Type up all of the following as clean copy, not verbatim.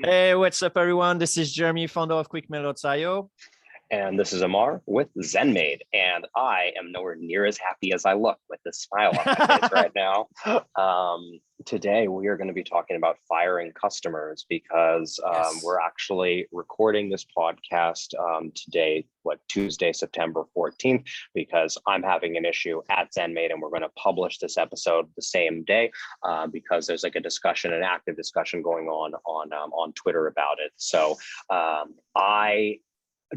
Hey, what's up, everyone? This is Jeremy, founder of QuickMail.io. And this is Amar with ZenMaid. And I am nowhere near as happy as I look with this smile on my face right now. Today, we are going to be talking about firing customers because Yes. we're actually recording this podcast today, Tuesday, September 14th, because I'm having an issue at ZenMaid and we're going to publish this episode the same day because there's like a discussion, an active discussion going on Twitter about it. So I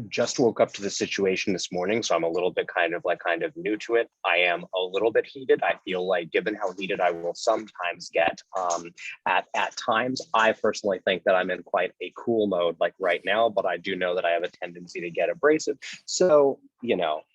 just woke up to the situation this morning, so I'm a little bit kind of new to it. I am a little bit heated. I feel like, given how heated I will sometimes get at times, I personally think that I'm in quite a cool mode like right now, but I do know that I have a tendency to get abrasive. So,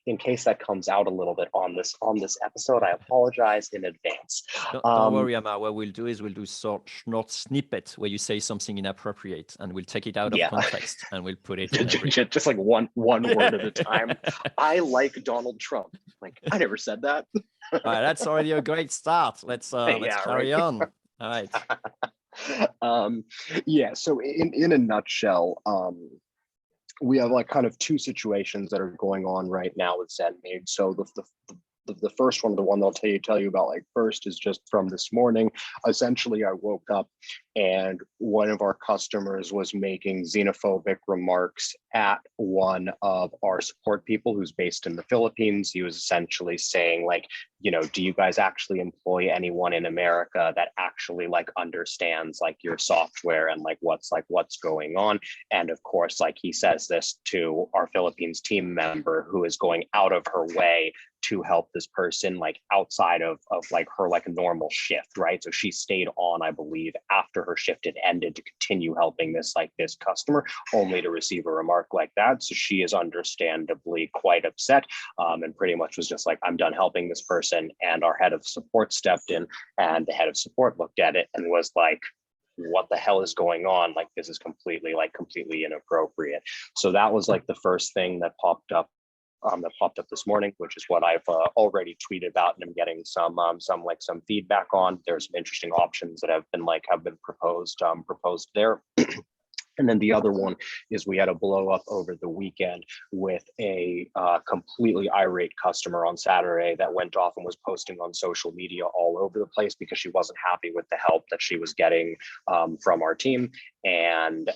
in case that comes out a little bit on this episode, I apologize in advance. Don't worry, Amar. What we'll do is we'll do short snippet where you say something inappropriate and we'll take it out of context and we'll put it in just like one word at a time. I like Donald Trump. Like, I never said that. All right, that's already a great start. Let's carry on. All right. So in a nutshell, we have like kind of two situations that are going on right now with ZenMaid. So the first one, the one they'll tell you about like first, is just from this morning. Essentially, I woke up and one of our customers was making xenophobic remarks at one of our support people who's based in the Philippines. He was essentially saying like, do you guys actually employ anyone in America that actually like understands like your software and like what's going on? And of course, like he says this to our Philippines team member who is going out of her way to help this person like outside of like her like normal shift, right? So she stayed on, I believe, after her shift had ended to continue helping this customer, only to receive a remark like that. So she is understandably quite upset and pretty much was just like, I'm done helping this person. And our head of support stepped in and the head of support looked at it and was like, what the hell is going on? Like, this is completely inappropriate. So that was like the first thing that popped up this morning, which is what I've already tweeted about, and I'm getting some feedback on. There's some interesting options that have been proposed there. And then the other one is we had a blow up over the weekend with a completely irate customer on Saturday that went off and was posting on social media all over the place because she wasn't happy with the help that she was getting from our team. And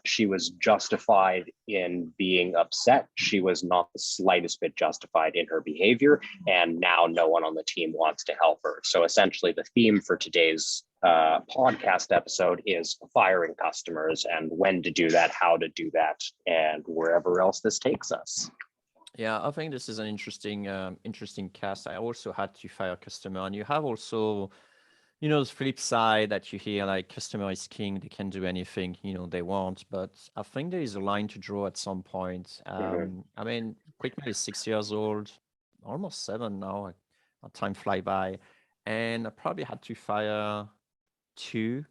she was justified in being upset. She was not the slightest bit justified in her behavior. And now no one on the team wants to help her. So essentially the theme for today's podcast episode is firing customers and when to do that, how to do that, and wherever else this takes us. Yeah, I think this is an interesting cast. I also had to fire a customer, and you have also, the flip side that you hear like customer is king, they can do anything they want. But I think there is a line to draw at some point. I mean, QuickMail is 6 years old, almost 7 now. Time fly by, and I probably had to fire 2,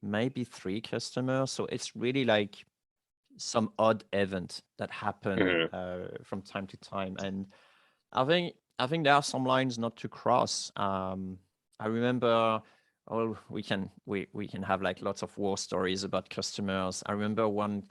maybe 3 customers. So it's really like some odd event that happen from time to time. And I think there are some lines not to cross. I remember, we can have like lots of war stories about customers. I remember one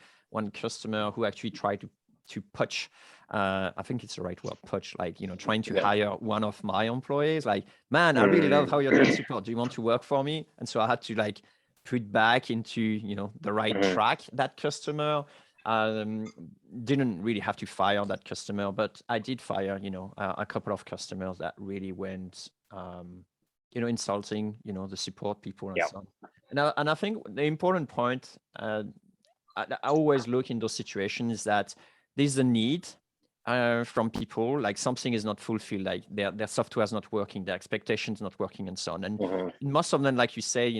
customer who actually tried to poach, I think it's the right word, poach, like, trying to hire one of my employees. Like, man, I really love how you're doing support. Do you want to work for me? And so I had to like put back into, the right track that customer. Didn't really have to fire that customer, but I did fire, a couple of customers that really went, insulting, the support people and so on. And I think the important point, I always look in those situations is that there's a need from people, like something is not fulfilled, like their software is not working, their expectations not working, and so on. And most of them, like you say,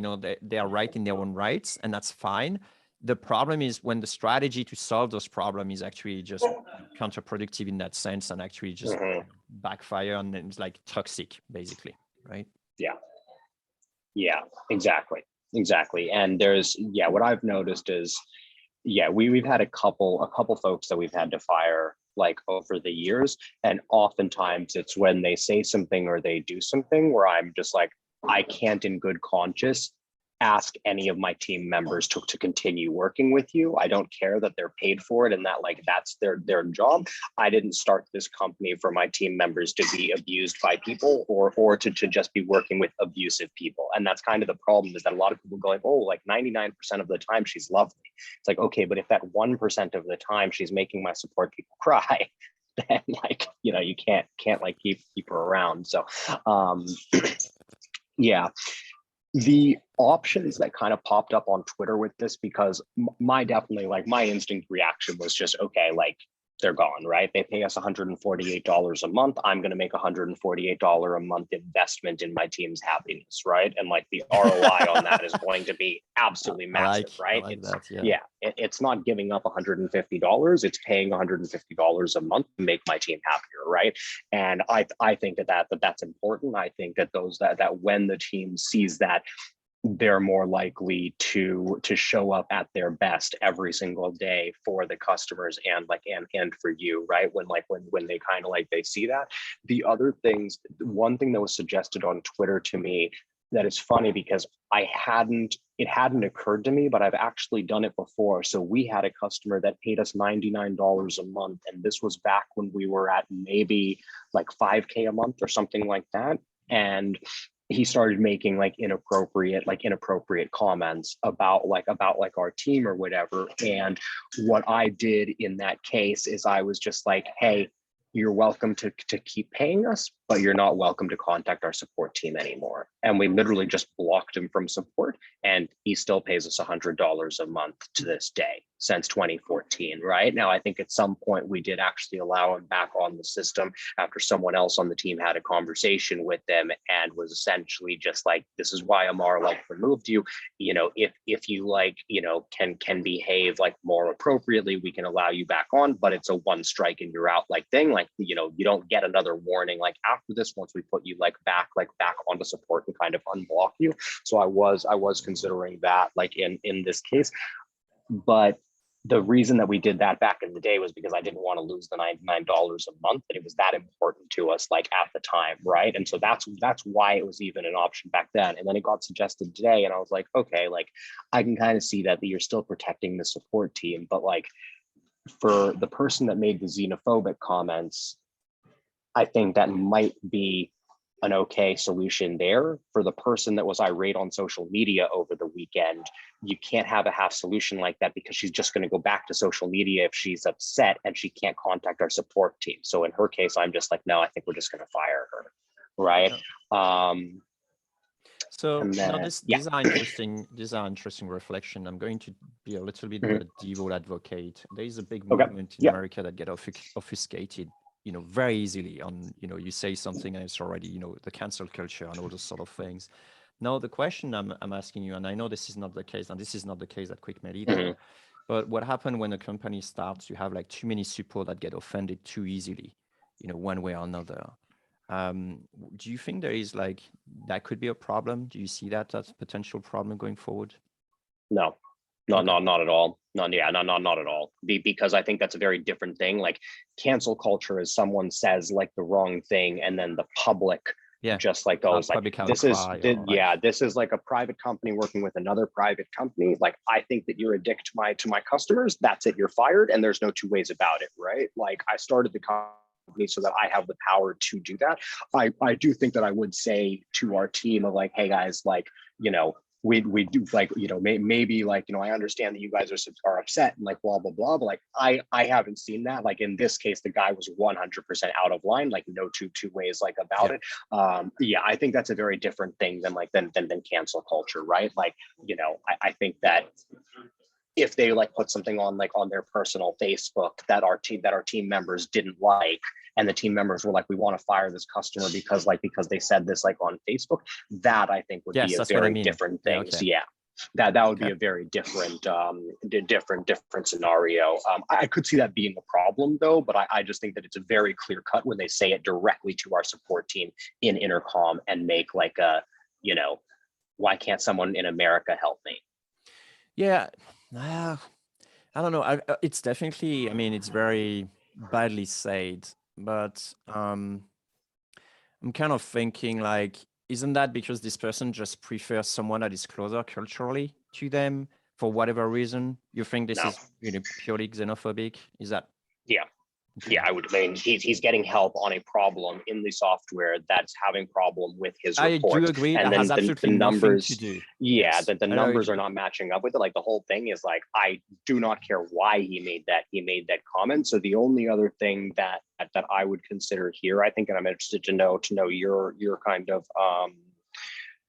they are right in their own rights, and that's fine. The problem is when the strategy to solve those problems is actually just counterproductive in that sense, and actually just backfire, and it's like toxic, basically, right? Yeah, exactly. And there's what I've noticed is we've had a couple folks that we've had to fire like over the years, and oftentimes it's when they say something or they do something where I'm just like, I can't in good conscience ask any of my team members to continue working with you. I don't care that they're paid for it and that like that's their job. I didn't start this company for my team members to be abused by people or to just be working with abusive people. And that's kind of the problem, is that a lot of people go like, oh, like 99% of the time she's lovely. It's like, okay, but if that 1% of the time she's making my support people cry, then like, you know, you can't like keep her around. So yeah, the options that kind of popped up on Twitter with this, because my definitely like my instinct reaction was just, okay, like they're gone, right? They pay us $148 a month. I'm going to make $148 a month investment in my team's happiness, right? And like the ROI on that is going to be absolutely massive, right? I like that, yeah, it's not giving up $150. It's paying $150 a month to make my team happier, right? And I think that's important. I think that that when the team sees that, they're more likely to show up at their best every single day for the customers and for you, right? When they kind of like they see that. The other things, one thing that was suggested on Twitter to me that is funny, because it hadn't occurred to me, but I've actually done it before. So we had a customer that paid us $99 a month, and this was back when we were at maybe like 5K a month or something like that. And he started making like inappropriate comments about our team or whatever. And what I did in that case is I was just like, hey, you're welcome to keep paying us, but you're not welcome to contact our support team anymore. And we literally just blocked him from support, and he still pays us $100 a month to this day since 2014, right? Now, I think at some point we did actually allow him back on the system after someone else on the team had a conversation with them and was essentially just like, this is why Amar like removed you. You know, if you like, you know, can behave like more appropriately, we can allow you back on, but it's a one strike and you're out like thing. Like, you know, you don't get another warning like after this once we put you back onto support and kind of unblock you. So I was considering that like in this case. But the reason that we did that back in the day was because I didn't want to lose the $99 a month, and it was that important to us like at the time, right? And so that's why it was even an option back then. And then it got suggested today, and I was like, okay, like I can kind of see that you're still protecting the support team, but like for the person that made the xenophobic comments, I think that might be an okay solution there. For the person that was irate on social media over the weekend, you can't have a half solution like that, because she's just going to go back to social media if she's upset and she can't contact our support team. So in her case, I'm just like, no, I think we're just going to fire her, right? So now then, these are interesting reflection. I'm going to be a little bit more devil advocate. There is a big movement in America that get obfuscated, you know, very easily on, you know, you say something and it's already, you know, the cancel culture and all those sort of things. Now the question I'm asking you, and I know this is not the case, and this is not the case at QuickMail either, but what happened when a company starts, you have like too many support that get offended too easily, you know, one way or another. Do you think there is like, that could be a problem? Do you see that as a potential problem going forward? No, not at all. Not at all. Because I think that's a very different thing. Like cancel culture is someone says like the wrong thing, and then the public just like goes like, this is like a private company working with another private company. Like, I think that you're a dick to my customers. That's it. You're fired. And there's no two ways about it, right? Like I started the company so that I have the power to do that. I do think that I would say to our team of like, hey guys, like, you know, we do like, you know, maybe like, you know, I understand that you guys are upset and like blah blah blah, but like I haven't seen that. Like in this case, the guy was 100% out of line, like no two ways like about it. I think that's a very different thing than cancel culture, right? Like, you know, I think that if they like put something on like on their personal Facebook that our team members didn't like, and the team members were like, we want to fire this customer because they said this like on Facebook, that I think would be a very different thing. That would be a very different different scenario. I could see that being a problem though, but I just think that it's a very clear cut when they say it directly to our support team in intercom and make like a, you know, why can't someone in America help me? Yeah, I don't know. It's definitely, I mean, it's very badly said, but I'm kind of thinking like, isn't that because this person just prefers someone that is closer culturally to them for whatever reason? You think this No. is really purely xenophobic? Is that? Yeah. Okay. Yeah, I would mean he's getting help on a problem in the software that's having problem with his report. I do agree. And That has then absolutely the nothing numbers, to do. yeah, Yes, that the I very numbers are agree. not matching up with it. Like the whole thing is like, I do not care why he made that comment. So the only other thing that I would consider here, I think, and I'm interested to know your kind of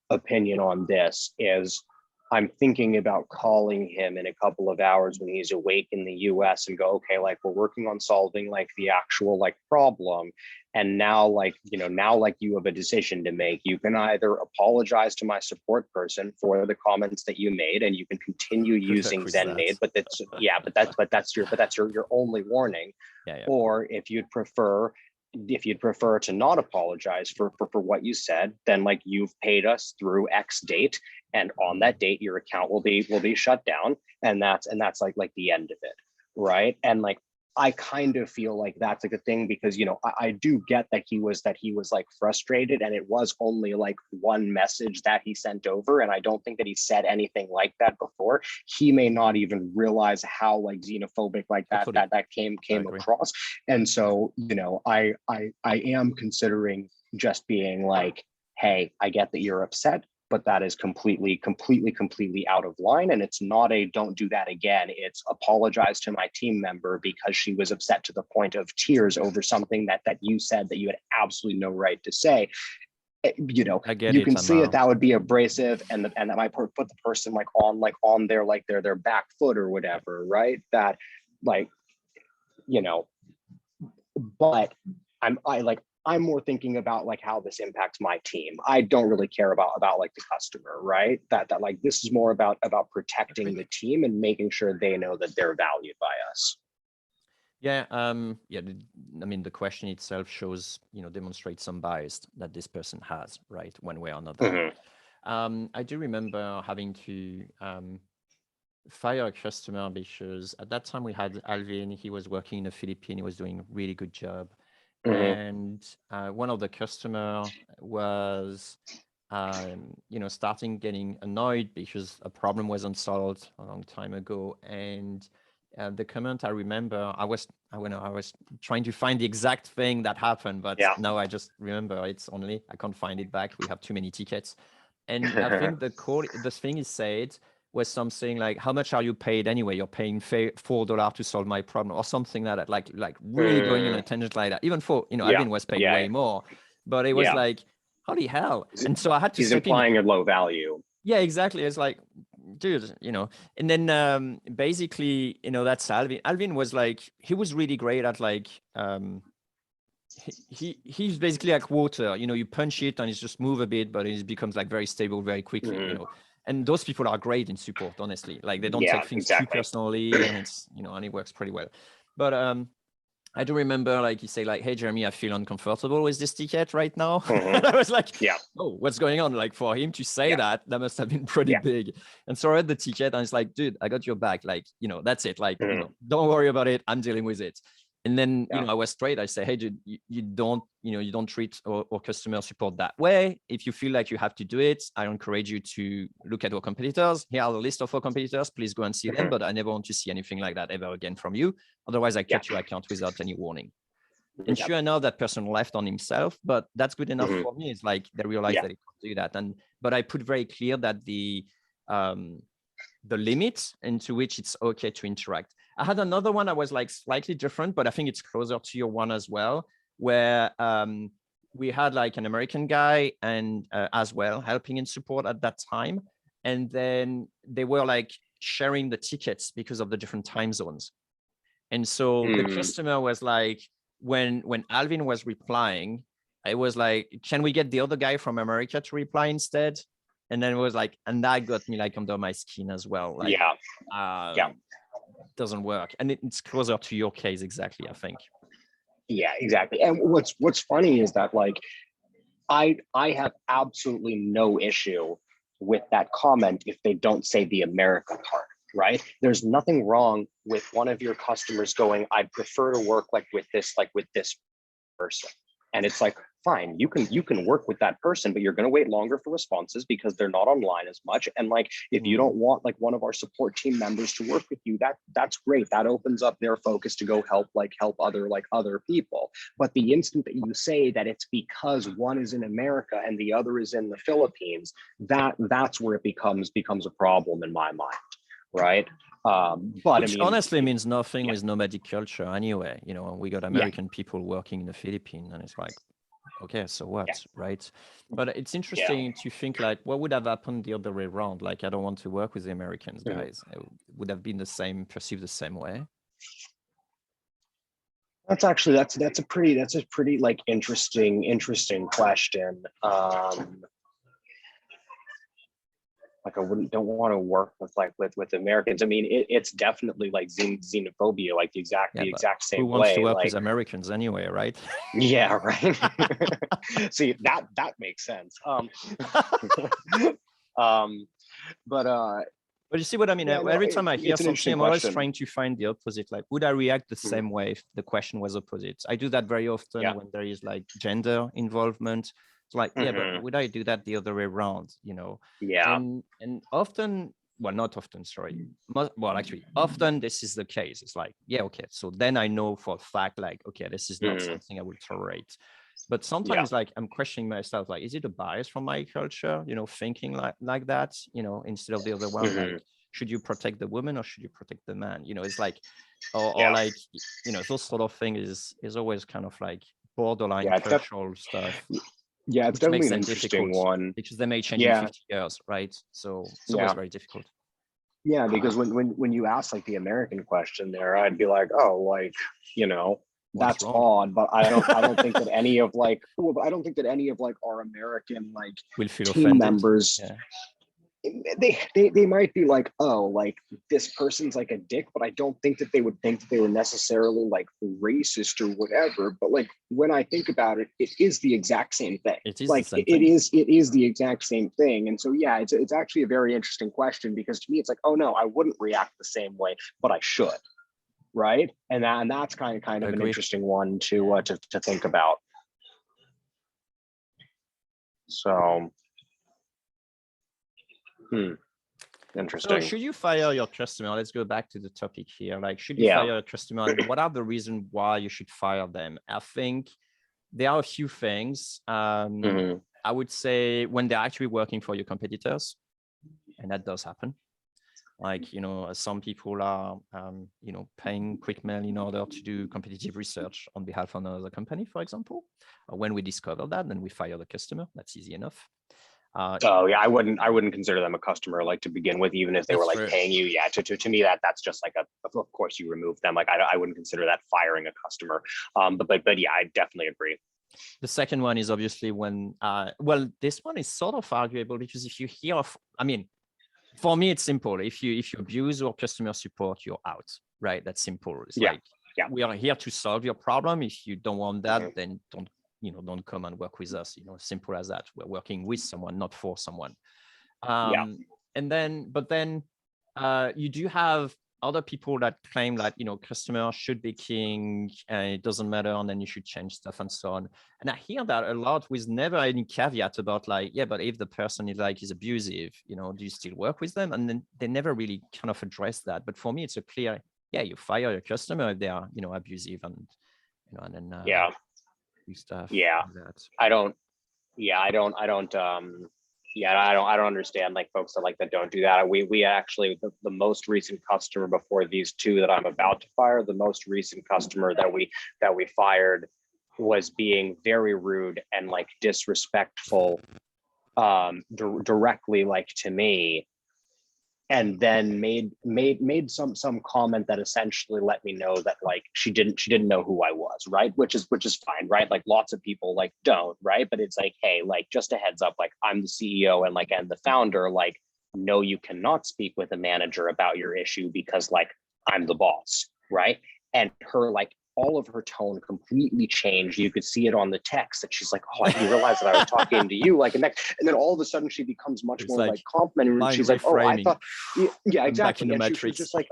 opinion on this, is I'm thinking about calling him in a couple of hours when he's awake in the US and go, okay, like we're working on solving like the actual like problem. And now like, now like you have a decision to make. You can either apologize to my support person for the comments that you made and you can continue using With that. ZenMaid, but that's your only warning. Yeah. Or if you'd prefer to not apologize for what you said, then like you've paid us through X date, and on that date your account will be shut down, and that's like the end of it, right? And like I kind of feel like that's like a thing because I do get that he was like frustrated, and it was only like one message that he sent over, and I don't think that he said anything like that before. He may not even realize how like xenophobic like that came across. And so I am considering just being like, hey, I get that you're upset, but that is completely out of line. And it's not a don't do that again. It's apologize to my team member because she was upset to the point of tears over something that you said that you had absolutely no right to say. You can see that would be abrasive, and that might put the person on their back foot or whatever, right? That like, but I'm more thinking about like how this impacts my team. I don't really care about like the customer, right? That like this is more about protecting the team and making sure they know that they're valued by us. Yeah. I mean, the question itself shows, demonstrates some bias that this person has, right, one way or another. I do remember having to fire a customer because at that time we had Alvin. He was working in the Philippines. He was doing a really good job. And one of the customer was, starting getting annoyed because a problem wasn't solved a long time ago. And the comment I remember, I was trying to find the exact thing that happened, but now I just remember I can't find it back. We have too many tickets. And I think the thing he said was something like, how much are you paid anyway? You're paying $4 to solve my problem, or something like that, like really going on a tangent like that. Even for, Alvin was paid way more, but it was like, holy hell. And so I had to He's implying a low value. Yeah, exactly. It's like, dude, and then basically, that's Alvin. Alvin was like, he was really great at like, he's basically like water, you punch it and it just move a bit, but it becomes like very stable very quickly, and those people are great in support, honestly. Like they don't take things too personally, and it's, and it works pretty well. But I do remember like he said like, hey Jeremy, I feel uncomfortable with this ticket right now. I was like, oh, what's going on? Like for him to say that must have been pretty big. And so I read the ticket and it's like, dude, I got your back. Like, that's it. Like, don't worry about it. I'm dealing with it. And then, I was straight. I say, hey, dude, you don't treat our customer support that way. If you feel like you have to do it, I encourage you to look at our competitors. Here are the list of our competitors. Please go and see them. But I never want to see anything like that ever again from you. Otherwise, I cut your account without any warning. And sure enough, that person left on himself, but that's good enough for me. It's like they realized that he could do that. But I put very clear that the limits into which it's okay to interact. I had another one that was like slightly different, but I think it's closer to your one as well, where we had like an American guy and as well helping in support at that time. And then they were like sharing the tickets because of the different time zones. And so the customer was like, when Alvin was replying, it was like, can we get the other guy from America to reply instead? And then it was like, and that got me like under my skin as well. Like, doesn't work. And it's closer to your case exactly, I think. Yeah, exactly. And what's funny is that like I have absolutely no issue with that comment if they don't say the America part, right? There's nothing wrong with one of your customers going, I'd prefer to work with this person. And it's like, fine, you can work with that person, but you're going to wait longer for responses because they're not online as much. And like, if you don't want like one of our support team members to work with you, that's great. That opens up their focus to go help other people. But the instant that you say that it's because one is in America and the other is in the Philippines, that's where it becomes a problem in my mind, right? But which I mean, honestly means nothing with nomadic culture anyway. You know, we got American people working in the Philippines, and it's like, okay, so what, right? But it's interesting to think like, what would have happened the other way around? Like, I don't want to work with the Americans, guys. It would have been perceived the same way. That's a pretty like interesting question. Like, I don't want to work with Americans. I mean, it's definitely like xenophobia, like the exact same way. Who wants to work with Americans anyway, right? Yeah, right. See, that makes sense. But you see what I mean? Every time I hear something, I'm always trying to find the opposite. Like, would I react the same way if the question was opposite? I do that very often when there is like gender involvement. It's like, but would I do that the other way around? You know? Yeah. And often, well, not often, sorry. Actually, often this is the case. It's like, okay. So then I know for a fact, like, okay, this is not something I would tolerate. But sometimes like I'm questioning myself, like, is it a bias from my culture, you know, thinking like that, you know, instead of the other one, like, should you protect the woman or should you protect the man? You know, it's like, or like, you know, those sort of things is always kind of like borderline cultural stuff. Yeah, it's definitely an interesting one because they may change in 50 years, right? So it's always very difficult. Yeah, because when you ask like the American question there, I'd be like, oh, like, you know, that's odd, but I don't think that any of like our American like will feel team offended. members, they might be like, oh, like this person's like a dick, but I don't think that they would think that they were necessarily like racist or whatever. But like when I think about it, it is the exact same thing. It is the exact same thing. And so yeah, it's actually a very interesting question, because to me it's like, oh no, I wouldn't react the same way, but I should. Right. And that's kind of an interesting one to think about. So interesting. So should you fire your customer? Let's go back to the topic here. Like, should you fire your customer? And what are the reasons why you should fire them? I think there are a few things. I would say when they're actually working for your competitors, and that does happen. Like, you know, some people are, you know, paying QuickMail in order to do competitive research on behalf of another company, for example. When we discover that, then we fire the customer. That's easy enough. I wouldn't consider them a customer, like, to begin with, even if they were like paying you. Yeah, to me that's just like of course you remove them. Like, I wouldn't consider that firing a customer. But yeah, I definitely agree. The second one is obviously when well, this one is sort of arguable, because if you hear of, I mean, for me it's simple. If you abuse your customer support, you're out, right? That's simple. It's like, we are here to solve your problem. If you don't want that, then don't come and work with us. You know, simple as that. We're working with someone, not for someone. And then, but then you do have other people that claim that, you know, customer should be king and it doesn't matter, and then you should change stuff and so on. And I hear that a lot with never any caveat about like, but if the person is abusive, you know, do you still work with them? And then they never really kind of address that. But for me, it's a clear, you fire your customer if they are, you know, abusive, and you know, and then stuff. I don't understand like folks that don't do that. We actually, the most recent customer before these two that I'm about to fire, the most recent customer that we fired was being very rude and like disrespectful directly like to me, and then made some comment that essentially let me know that like she didn't know who I was, right? Which is fine, right? Like lots of people like don't, right? But it's like, hey, like just a heads up, like I'm the CEO and the founder, like no, you cannot speak with a manager about your issue because like I'm the boss, right? And her like all of her tone completely changed. You could see it on the text that she's like, oh, I didn't realize that I was talking to you. Like, and then all of a sudden she becomes much more like complimentary. She's like, oh, I thought, exactly. And she was just like,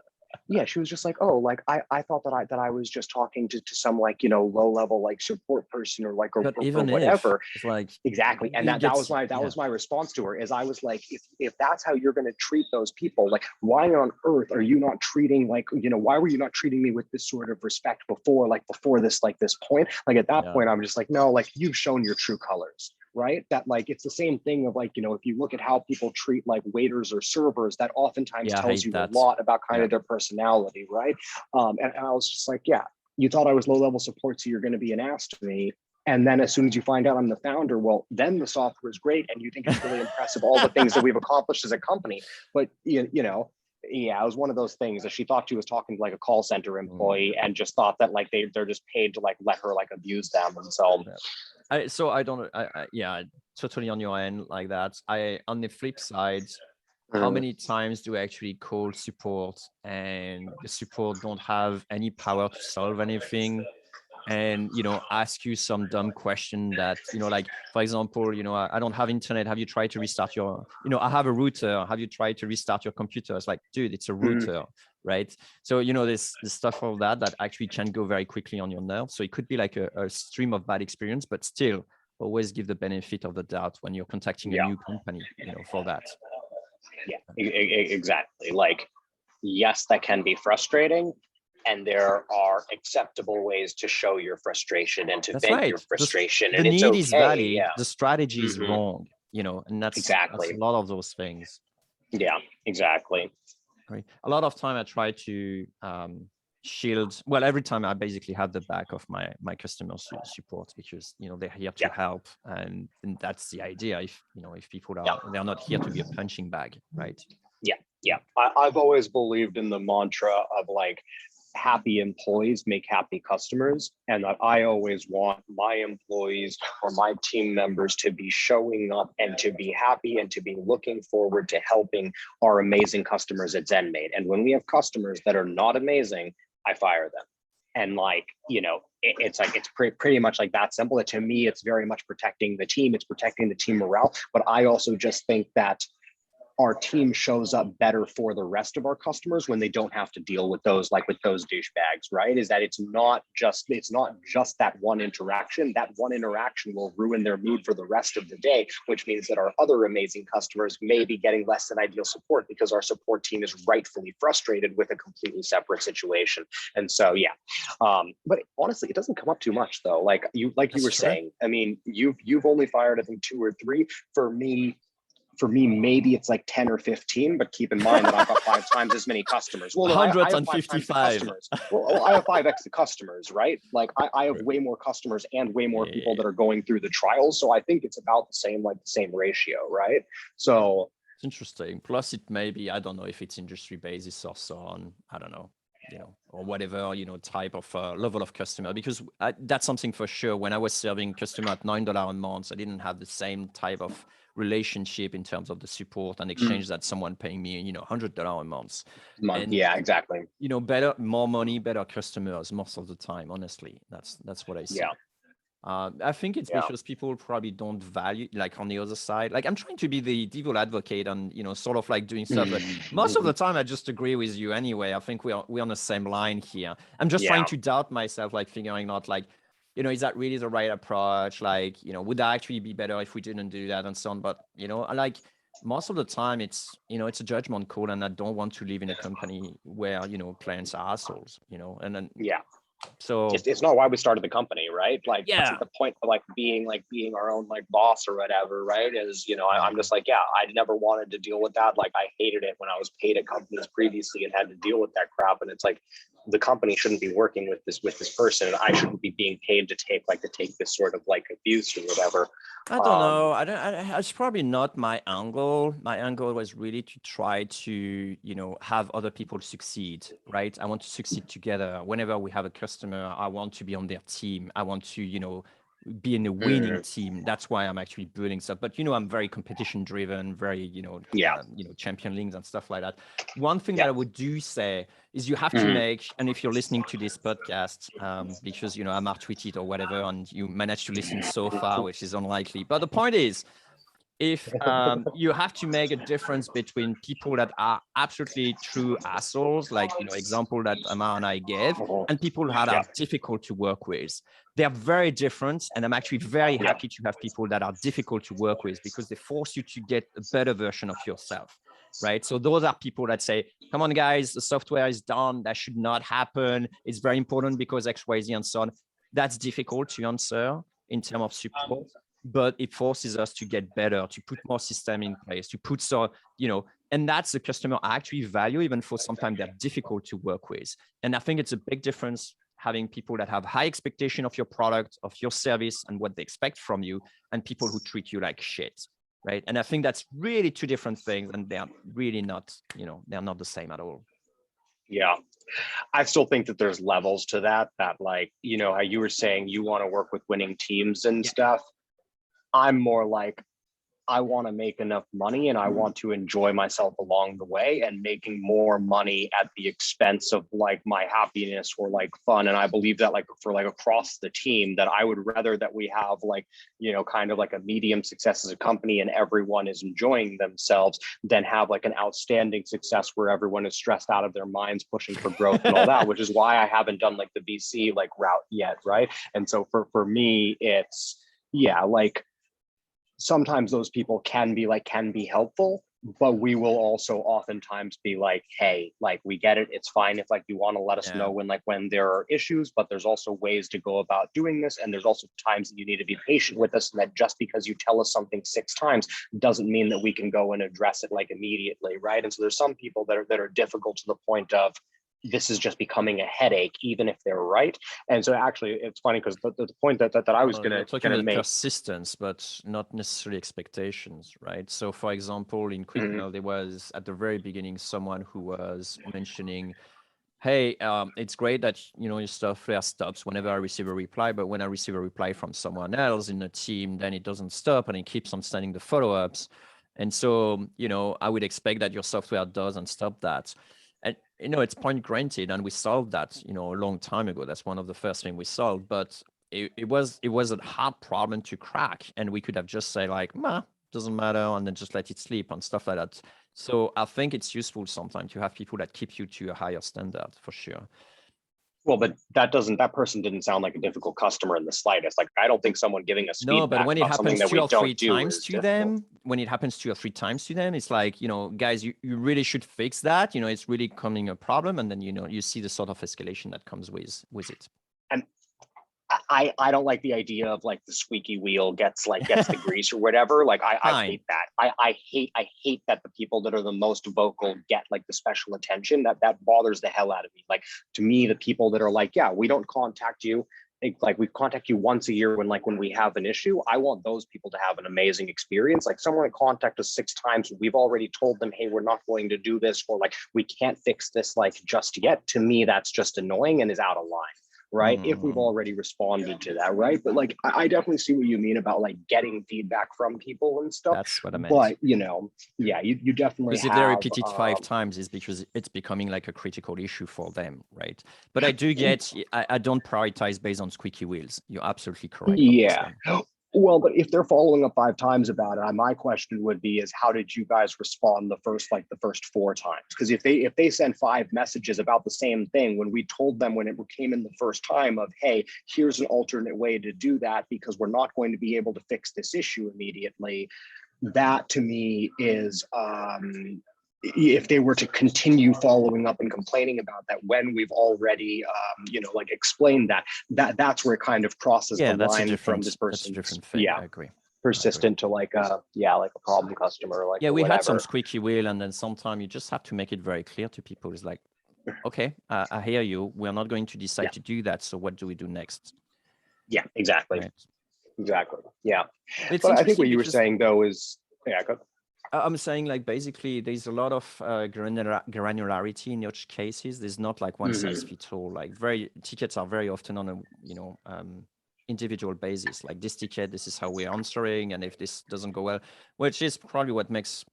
yeah, she was just like, oh, like I thought that I was just talking to some like, you know, low level like support person or like But or even if whatever. it's like Exactly. And it that gets, was my yeah, response to her is I was like, if that's how you're going to treat those people, like why on earth are you not treating like, you know, why were you not treating me with this sort of respect before, like before this, like this point? Like at that yeah, point, I'm just like, no, like you've shown your true colors, right? That like it's the same thing of like, you know, if you look at how people treat like waiters or servers, that oftentimes yeah, I tells hate you a that. lot about kind Yeah, of their personality, right? And I was just like, yeah, you thought I was low level support, so you're going to be an ass to me. And then as soon as you find out I'm the founder, well, then the software is great and you think it's really impressive, all the things that we've accomplished as a company. But, you know, yeah, it was one of those things that she thought she was talking to like a call center employee and just thought that like they're just paid to like let her like abuse them. And so, yeah. So I don't, yeah, totally on your end like that. On the flip side, how many times do I actually call support and the support don't have any power to solve anything? And ask you some dumb question that like, for example, I don't have internet, have you tried to restart your, I have a router, have you tried to restart your computer? It's like, dude, it's a router, right? So this stuff of that actually can go very quickly on your nerves. So it could be like a stream of bad experience, but still always give the benefit of the doubt when you're contacting a yeah, new company for that. yeah, exactly. Like, yes, that can be frustrating. And there are acceptable ways to show your frustration and to That's vent your right. frustration. The And it's need is okay. valid, Yeah. the strategy is Mhm. wrong, and that's a Exactly. lot of those things. Yeah, exactly. Right. A lot of time I try to shield. Well, every time I basically have the back of my customer support, because they're here to Yeah. help, and that's the idea. If people Yeah. they're not here to be a punching bag, right? Yeah. Yeah. I've always believed in the mantra of like happy employees make happy customers. And that I always want my employees or my team members to be showing up and to be happy and to be looking forward to helping our amazing customers at ZenMaid. And when we have customers that are not amazing, I fire them. And like, it's like, it's pretty much like that simple. To me, it's very much protecting the team. It's protecting the team morale. But I also just think that our team shows up better for the rest of our customers when they don't have to deal with those douchebags, right? Is that it's not just that one interaction. That one interaction will ruin their mood for the rest of the day, which means that our other amazing customers may be getting less than ideal support because our support team is rightfully frustrated with a completely separate situation. And so, yeah. But honestly, it doesn't come up too much though. Like you were saying, I mean, you've only fired, I think, 2 or 3. For me, maybe it's like 10 or 15, but keep in mind that I've got 5 times as many customers. Well, no, I have 5 times the customers. Well, I have 5x the customers, right? Like I have way more customers and way more people that are going through the trials. So I think it's about the same ratio, right? So it's interesting. Plus, it may be, I don't know if it's industry basis or so on. I don't know. Or whatever, type of level of customer, because that's something for sure. When I was serving customer at $9 a month, I didn't have the same type of relationship in terms of the support and exchange that someone paying me, $100 a month. And yeah, exactly. More money, better customers most of the time. Honestly, that's what I see. Yeah. I think it's because people probably don't value, like on the other side, like I'm trying to be the devil advocate and, sort of like doing stuff, but most of the time I just agree with you anyway. I think we're on the same line here. I'm just trying to doubt myself, like figuring out like, is that really the right approach? Like, would that actually be better if we didn't do that and so on? But, like most of the time it's, it's a judgment call, and I don't want to live in a company where, clients are assholes, and then, so it's not why we started the company, right? Like that's yeah, the point of like being our own like boss or whatever, right? Is I'm just like, I never wanted to deal with that. Like I hated it when I was paid at companies previously and had to deal with that crap. And it's like the company shouldn't be working with this person, and I shouldn't be being paid to take this sort of like abuse or whatever. I don't know. It's probably not my angle. My angle was really to try to, have other people succeed, right? I want to succeed together. Whenever we have a customer, I want to be on their team. I want to, be in a winning team. That's why I'm actually building stuff. But I'm very competition driven, very champion links and stuff like that. One thing that I would do say is you have to make, and if you're listening to this podcast, because I'm tweeted or whatever, and you manage to listen so far, which is unlikely. But the point is, if you have to make a difference between people that are absolutely true assholes, like, example that Amar and I gave, and people that are difficult to work with. They're very different. And I'm actually very happy to have people that are difficult to work with, because they force you to get a better version of yourself, right? So those are people that say, come on, guys, the software is done. That should not happen. It's very important because X, Y, Z, and so on. That's difficult to answer in terms of support, but it forces us to get better, to put more system in place, to put and that's the customer actually value, even for sometimes they're difficult to work with. And I think it's a big difference having people that have high expectation of your product, of your service, and what they expect from you, and people who treat you like shit, right? And I think that's really two different things, and they're really not, they're not the same at all. Yeah. I still think that there's levels to that, like, how you were saying you want to work with winning teams and stuff. I'm more like, I want to make enough money and I want to enjoy myself along the way, and making more money at the expense of like my happiness or like fun. And I believe that like for like across the team, that I would rather that we have like, kind of like a medium success as a company and everyone is enjoying themselves, than have like an outstanding success where everyone is stressed out of their minds pushing for growth and all that, which is why I haven't done like the VC like route yet. Right. And so for me, it's like, sometimes those people can be helpful, but we will also oftentimes be like, hey, like, we get it. It's fine if like you want to let us know when there are issues, but there's also ways to go about doing this. And there's also times that you need to be patient with us. And that just because you tell us something 6 times doesn't mean that we can go and address it like immediately. Right. And so there's some people that are difficult to the point of, this is just becoming a headache, even if they're right. And so actually, it's funny because the point that I was going to make, persistence, but not necessarily expectations, right? So, for example, in QuickMail, there was at the very beginning someone who was mentioning, "Hey, it's great that your software stops whenever I receive a reply, but when I receive a reply from someone else in the team, then it doesn't stop and it keeps on sending the follow-ups. And so, I would expect that your software doesn't stop that." And it's point granted, and we solved that a long time ago. That's one of the first things we solved, but it was a hard problem to crack, and we could have just said like, doesn't matter, and then just let it sleep and stuff like that. So I think it's useful sometimes to have people that keep you to a higher standard, for sure. Well, but that person didn't sound like a difficult customer in the slightest. Like, I don't think someone giving us no, but when it happens 2 or 3 times to them, it's like, guys, you really should fix that. It's really becoming a problem, and then you see the sort of escalation that comes with it. And I don't like the idea of like the squeaky wheel gets the grease or whatever. Like, I hate that. I hate that the people that are the most vocal get like the special attention. That bothers the hell out of me. Like, to me, the people that are like, yeah, we don't contact you. Like, we contact you once a year when we have an issue. I want those people to have an amazing experience. Like, someone contact us 6 times, we've already told them, hey, we're not going to do this, or like, we can't fix this like just yet. To me, that's just annoying and is out of line. Right. If we've already responded to that. Right. But like, I definitely see what you mean about like getting feedback from people and stuff. That's what I meant. But, you definitely, because if they repeat it 5 times, it's because it's becoming like a critical issue for them. Right. But I do get, I don't prioritize based on squeaky wheels. You're absolutely correct. Yeah. Well, but if they're following up 5 times about it, my question would be is, how did you guys respond the first 4 times? Because if they send 5 messages about the same thing, when we told them when it came in the first time of, hey, here's an alternate way to do that because we're not going to be able to fix this issue immediately, that to me is if they were to continue following up and complaining about that when we've already explained that's where it kind of crosses the line from this person. That's a different thing. I agree. Persistent to like a problem customer. Like, we had some squeaky wheel, and then sometimes you just have to make it very clear to people. It's like, okay, I hear you. We're not going to decide to do that. So what do we do next? Yeah, exactly. Right. Exactly. Yeah. But I think what you were saying though is, go. I'm saying like basically there's a lot of granularity in each cases. There's not like one size fits all. Like tickets are very often on a individual basis. Like, this ticket, this is how we're answering, and if this doesn't go well, which is probably what makes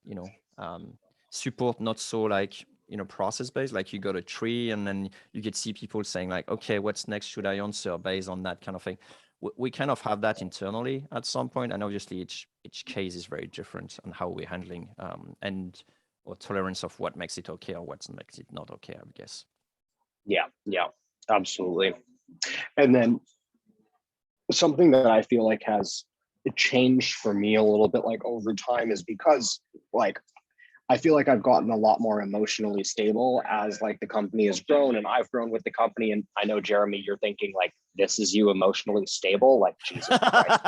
support not so like process based. Like, you got a tree, and then you could see people saying like, okay, what's next? Should I answer based on that kind of thing? we kind of have that internally at some point, and obviously each case is very different on how we're handling and or tolerance of what makes it okay or what makes it not okay, I guess. Yeah, absolutely. And then something that I feel like has changed for me a little bit like over time is because like I feel like I've gotten a lot more emotionally stable as like the company has grown and I've grown with the company. And I know, Jeremy, you're thinking like, this is you emotionally stable, like Jesus Christ.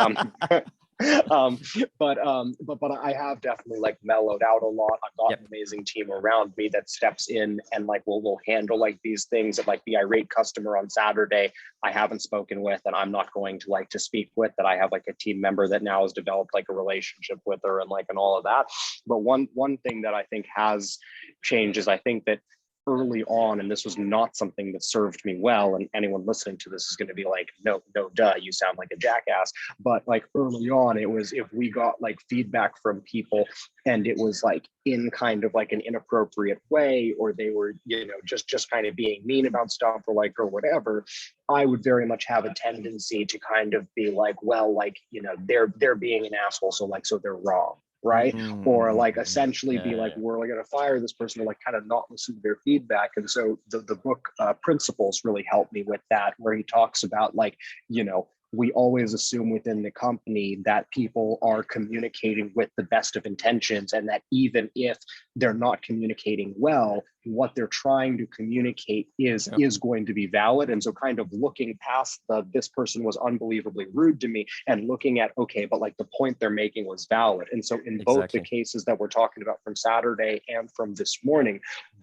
But I have definitely like mellowed out a lot. I've got an amazing team around me that steps in and like will handle like these things. And like the irate customer on Saturday, I haven't spoken with, and I'm not going to like to speak with, that I have like a team member that now has developed like a relationship with her and like and all of that. But one thing that I think has changed is I think that early on, and this was not something that served me well, and anyone listening to this is going to be like, no, duh, you sound like a jackass. But like early on, it was if we got like feedback from people and it was like in kind of like an inappropriate way, or they were, you know, just kind of being mean about stuff or like or whatever, I would very much have a tendency to kind of be like, well, like, you know, they're being an asshole, so like, so they're wrong. Right. Or like essentially be like, we're going to fire this person, to like kind of not listen to their feedback. And so the book Principles really helped me with that, where he talks about like, you know, we always assume within the company that people are communicating with the best of intentions, and that even if they're not communicating well, what they're trying to communicate is going to be valid. And so kind of looking past this person was unbelievably rude to me and looking at, okay, but like the point they're making was valid. And so in both the cases that we're talking about from Saturday and from this morning,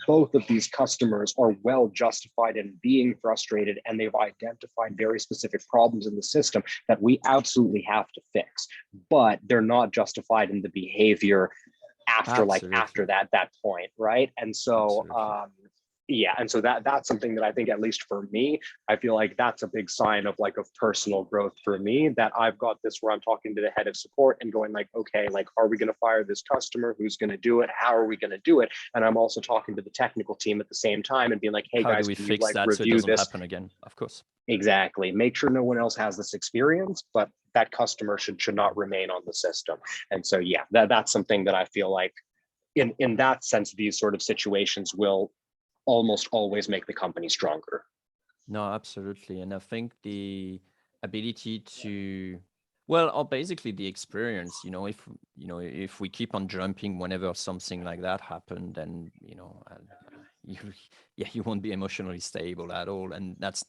both of these customers are well justified in being frustrated, and they've identified very specific problems in the system that we absolutely have to fix, but they're not justified in the behavior after after that point, right? And so and so that's something that I think, at least for me, I feel like that's a big sign of like of personal growth for me, that I've got this where I'm talking to the head of support and going like, okay, like, are we going to fire this customer? Who's going to do it? How are we going to do it? And I'm also talking to the technical team at the same time and being like, hey, guys, can we can fix you, like, that so it doesn't happen again? Of course. Exactly. Make sure no one else has this experience, but that customer should not remain on the system. And so, yeah, that's something that I feel like in that sense, these sort of situations will almost always make the company stronger. No, absolutely. And I think the ability to, well, or basically the experience, if we keep on jumping whenever something like that happened, then, you won't be emotionally stable at all. And that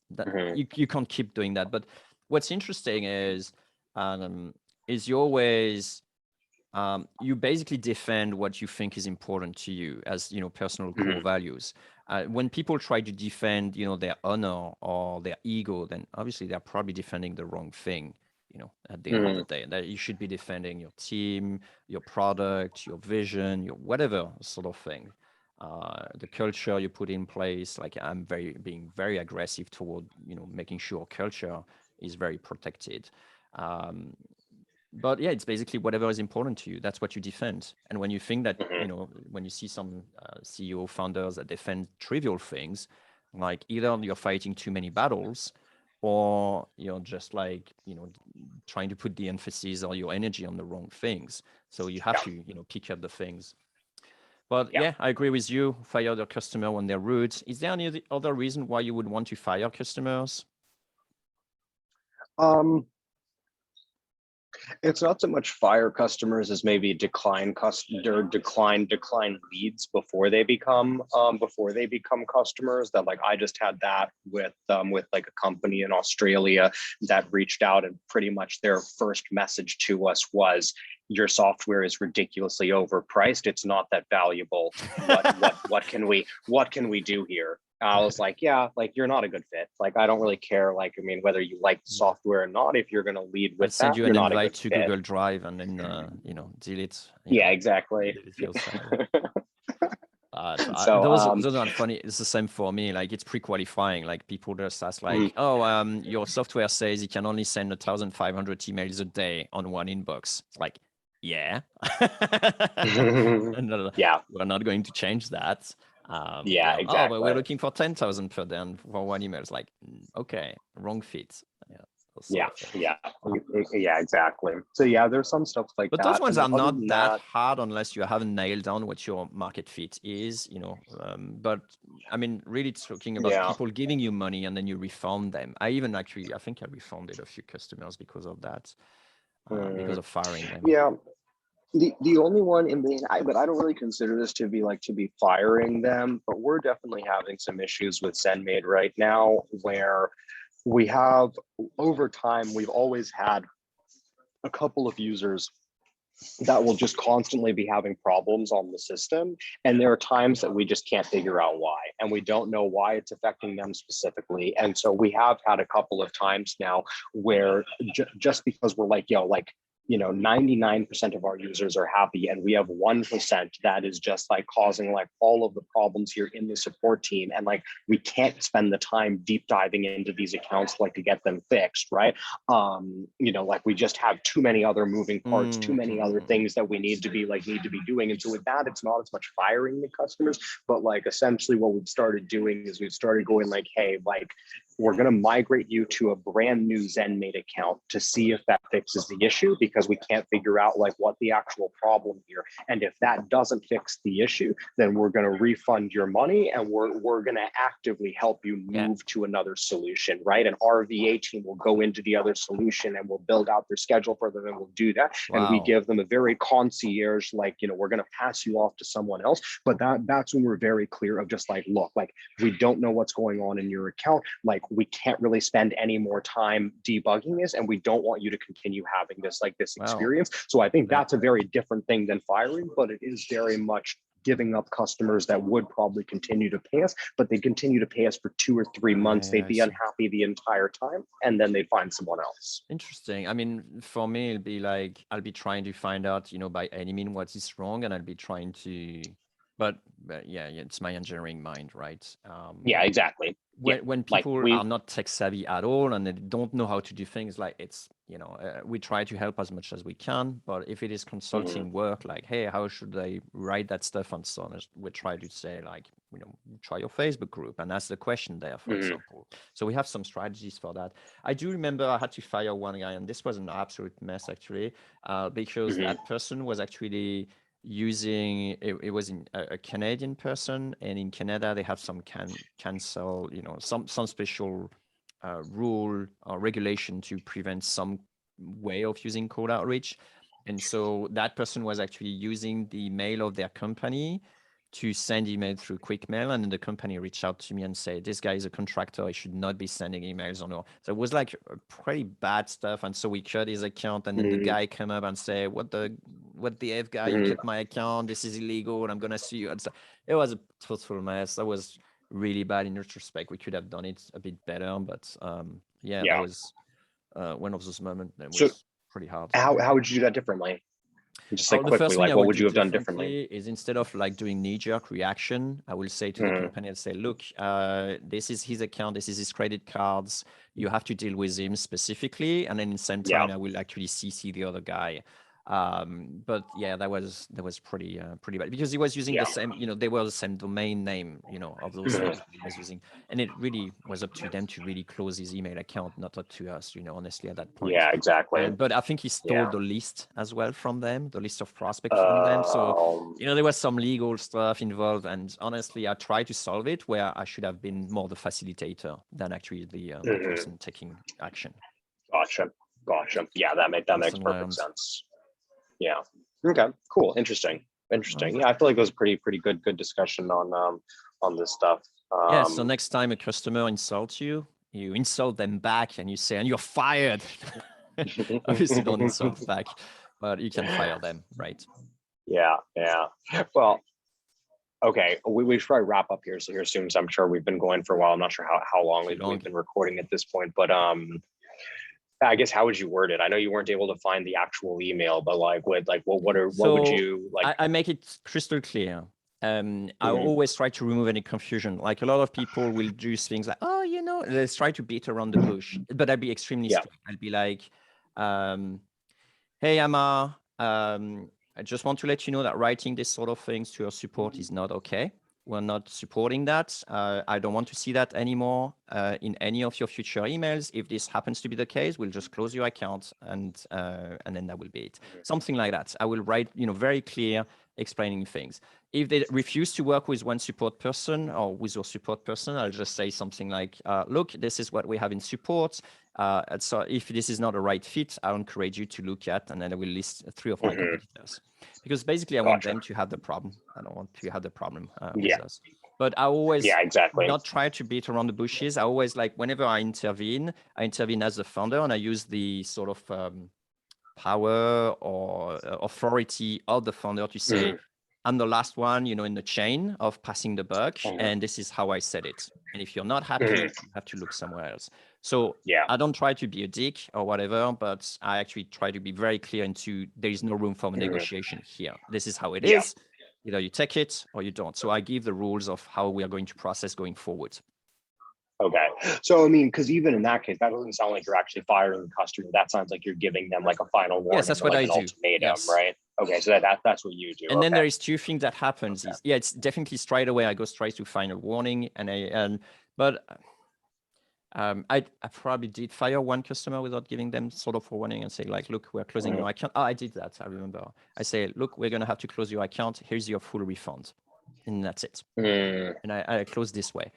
you can't keep doing that. But what's interesting is you always, you basically defend what you think is important to you as, personal core values. When people try to defend, their honor or their ego, then obviously they're probably defending the wrong thing, at the end of the day. That you should be defending your team, your product, your vision, your whatever sort of thing. The culture you put in place, like I'm being very aggressive toward, making sure culture is very protected. But yeah, it's basically whatever is important to you. That's what you defend. And when you think that, when you see some CEO founders that defend trivial things, like either you're fighting too many battles, or you're just like, trying to put the emphasis or your energy on the wrong things. So you have to, pick up the things. But yeah, I agree with you. Fire your customer when they're rude. Is there any other reason why you would want to fire customers? It's not so much fire customers as maybe decline leads before they become customers. That, like, I just had that with like a company in Australia that reached out, and pretty much their first message to us was, your software is ridiculously overpriced. It's not that valuable. What can we do here? I was like, yeah, like, you're not a good fit. Like, I don't really care. Like, I mean, whether you like software or not, if you're going to lead with send that, you you're an not invite to Google Drive and then, delete. Yeah, exactly. Those are funny. It's the same for me. Like, it's pre-qualifying. Like, people just ask like, your software says you can only send 1,500 emails a day on one inbox. It's like, yeah. Yeah, we're not going to change that. exactly. But we're looking for 10,000 per day for one email. It's like, okay, wrong fit. Yeah, Yeah, sort of thing. yeah, exactly. So yeah, there's some stuff like But those that. ones And then are other not than that that, hard unless you haven't nailed down what your market fit is, But I mean, really talking about yeah. people giving you money and then you refund them. I think I refunded a few customers because of that, because Mm, of firing them. yeah. The only one in the but I don't really consider this to be firing them, but we're definitely having some issues with ZenMaid right now where we have over time we've always had a couple of users that will just constantly be having problems on the system. And there are times that we just can't figure out why. And we don't know why it's affecting them specifically. And so we have had a couple of times now where just because we're like, 99% of our users are happy and we have 1% that is just like causing like all of the problems here in the support team. And like, we can't spend the time deep diving into these accounts like to get them fixed, right? Like we just have too many other moving parts, too many other things that we need to be doing. And so with that, it's not as much firing the customers, but like essentially what we've started doing is we've started going like, hey, like we're going to migrate you to a brand new ZenMaid account to see if that fixes the issue, because we can't figure out like what the actual problem here. And if that doesn't fix the issue, then we're going to refund your money and we're going to actively help you move to another solution, right? An RVA team will go into the other solution and we'll build out their schedule for them and we'll do that. Wow. And we give them a very concierge, like, we're going to pass you off to someone else. But that's when we're very clear of just like, look, like we don't know what's going on in your account. Like we can't really spend any more time debugging this, and we don't want you to continue having this experience. So I think that's a very different thing than firing, but it is very much giving up customers that would probably continue to pay us, but they continue to pay us for 2 or 3 months. They'd be unhappy the entire time, and then they'd find someone else. Interesting. I mean, for me, it'll be like, I'll be trying to find out, by any means what is wrong, and I'll be trying to, but yeah, it's my engineering mind, right? Yeah, exactly. When people are not tech savvy at all and they don't know how to do things, like it's, we try to help as much as we can, but if it is consulting work, like, hey, how should I write that stuff and so on, we try to say like, try your Facebook group and ask the question there, for example. So we have some strategies for that. I do remember I had to fire one guy, and this was an absolute mess actually, because that person was actually using it was in a Canadian person, and in Canada they have some cancel, some special rule or regulation to prevent some way of using cold outreach. And so that person was actually using the mail of their company to send email through quick mail, and then the company reached out to me and said, this guy is a contractor, he should not be sending emails or no. So it was like pretty bad stuff. And so we cut his account, and then the guy came up and said, what the F guy, you cut my account, this is illegal, and I'm gonna sue you. And so it was a total mess. That was really bad in retrospect. We could have done it a bit better, but that was one of those moments that was pretty hard. How would you do that differently? Just like the quickly, first thing like I what would would do you have done differently? is, instead of like doing knee-jerk reaction, I will say to the company, I'll say, look, this is his account, this is his credit cards, you have to deal with him specifically, and then in the same time I will actually CC the other guy. But yeah, that was pretty bad, because he was using the same, they were the same domain name, of those things he was using, and it really was up to them to really close his email account, not up to us, honestly, at that point. Yeah, exactly. But I think he stole the list as well from them, the list of prospects from them. So there was some legal stuff involved, and honestly, I tried to solve it where I should have been more the facilitator than actually the person taking action. Gotcha. Yeah, that makes perfect sense. Yeah. Okay. Cool. Interesting. Yeah, I feel like it was pretty good discussion on this stuff. Yeah. So next time a customer insults you, you insult them back, and you say, and you're fired. Obviously, don't insult back, but you can fire them, right? Yeah. Well, okay. We should probably wrap up here. So here soon. So I'm sure we've been going for a while. I'm not sure how long we've been recording at this point, but I guess, how would you word it? I know you weren't able to find the actual email, but like, what would you like? I make it crystal clear. I always try to remove any confusion. Like, a lot of people will do things like, oh, let's try to beat around the bush. But I'll be extremely strict. I'll be like, hey, Amar, I just want to let you know that writing this sort of things to your support is not okay. we're not supporting that. I don't want to see that anymore in any of your future emails. If this happens to be the case, we'll just close your account, and then that will be it. Something like that. I will write, very clear, explaining things. If they refuse to work with one support person or with your support person, I'll just say something like, look, this is what we have in support. And so if this is not a right fit, I encourage you to look at, and then I will list 3 of my competitors. Because basically I want them to have the problem. I don't want to have the problem with us. But I always not try to beat around the bushes. I always, like, whenever I intervene as a founder, and I use the sort of power or authority of the founder to say, I'm the last one, in the chain of passing the buck, and this is how I said it. And if you're not happy, you have to look somewhere else. So I don't try to be a dick or whatever, but I actually try to be very clear into there is no room for negotiation here. This is how it is. Either you take it or you don't. So I give the rules of how we are going to process going forward. Okay. So, I mean, because even in that case, that doesn't sound like you're actually firing the customer. That sounds like you're giving them like a final warning. Yes, that's what I do. Ultimatum, right? Okay, so that's what you do. And then there is 2 things that happens. Is, it's definitely straight away I go straight to final warning, but I probably did fire one customer without giving them sort of a warning and say, like, look, we're closing your account. Oh, I did that. I remember. I say, look, we're going to have to close your account. Here's your full refund. And that's it. And I close this way.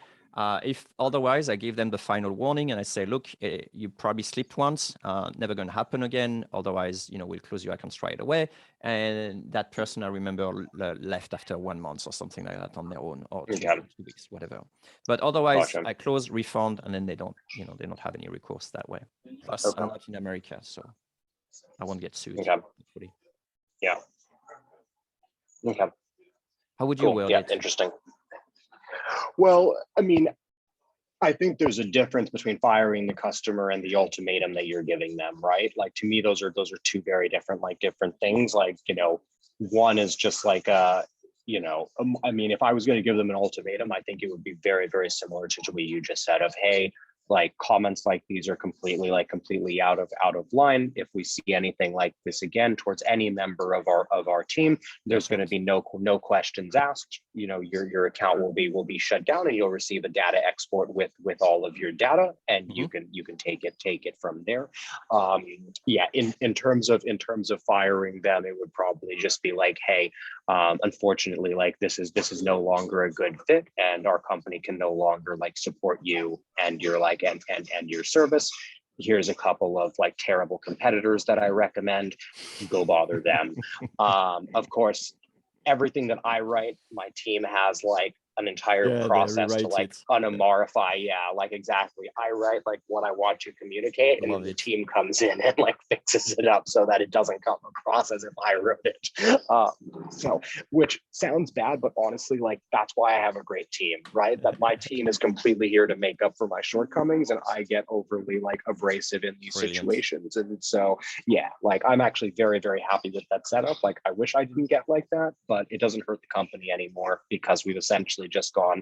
If otherwise, I give them the final warning and I say, look, you probably slipped once, never going to happen again. Otherwise, we'll close your account straight away. And that person, I remember, left after 1 month or something like that on their own, or 2 weeks, whatever. But otherwise, I close, refund, and then they don't have any recourse that way. Plus, I'm not in America, so I won't get sued. Hopefully. Yeah. Okay. How would you word it? Interesting. Well, I mean, I think there's a difference between firing the customer and the ultimatum that you're giving them, right? Like, to me, those are 2 very different things. Like, one is just like, I mean, if I was going to give them an ultimatum, I think it would be very, very similar to what you just said of, hey, like, comments like these are completely out of line. If we see anything like this again towards any member of our team, there's going to be no questions asked. Your account will be shut down, and you'll receive a data export with all of your data, and you can take it from there. In terms of firing them, it would probably just be like, hey, unfortunately, like, this is no longer a good fit, and our company can no longer support you and your and your service. Here's a couple of terrible competitors that I recommend. Go bother them. Of course, everything that I write, my team has an entire process to unamorify. Exactly. I write what I want to communicate, and then the team comes in and fixes it up so that it doesn't come across as if I wrote it. So, which sounds bad, but honestly, that's why I have a great team, right? That my team is completely here to make up for my shortcomings, and I get overly abrasive in these situations. And so, I'm actually very, very happy with that setup. I wish I didn't get like that, but it doesn't hurt the company anymore, because we've essentially just gone,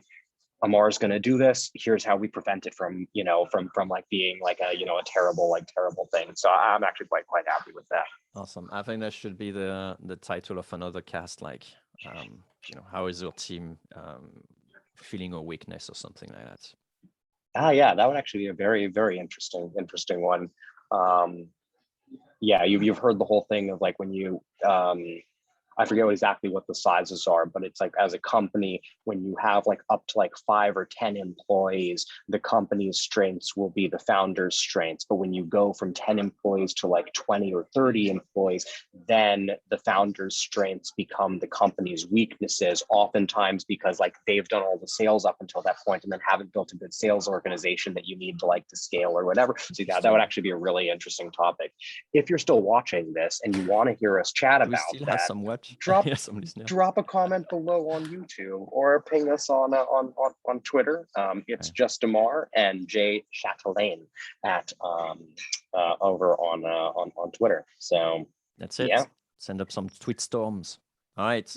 Amar's going to do this. Here's how we prevent it from being a terrible thing. So I'm actually quite happy with that. Awesome. I think that should be the title of another cast. How is your team feeling a weakness or something like that? Yeah, that would actually be a very, very interesting one. You've heard the whole thing of when you I forget exactly what the sizes are, but it's as a company, when you have up to 5 or 10 employees, the company's strengths will be the founder's strengths. But when you go from 10 employees to 20 or 30 employees, then the founder's strengths become the company's weaknesses, oftentimes because they've done all the sales up until that point and then haven't built a good sales organization that you need to scale or whatever. So that would actually be a really interesting topic. If you're still watching this and you want to hear us chat about that, drop a comment below on YouTube or ping us on Twitter. It's just Amar and Jay Chatelain at over on Twitter. So that's it. Send up some tweet storms. All right.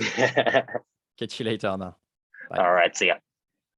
Catch you later, Anna. Bye. All right. See ya.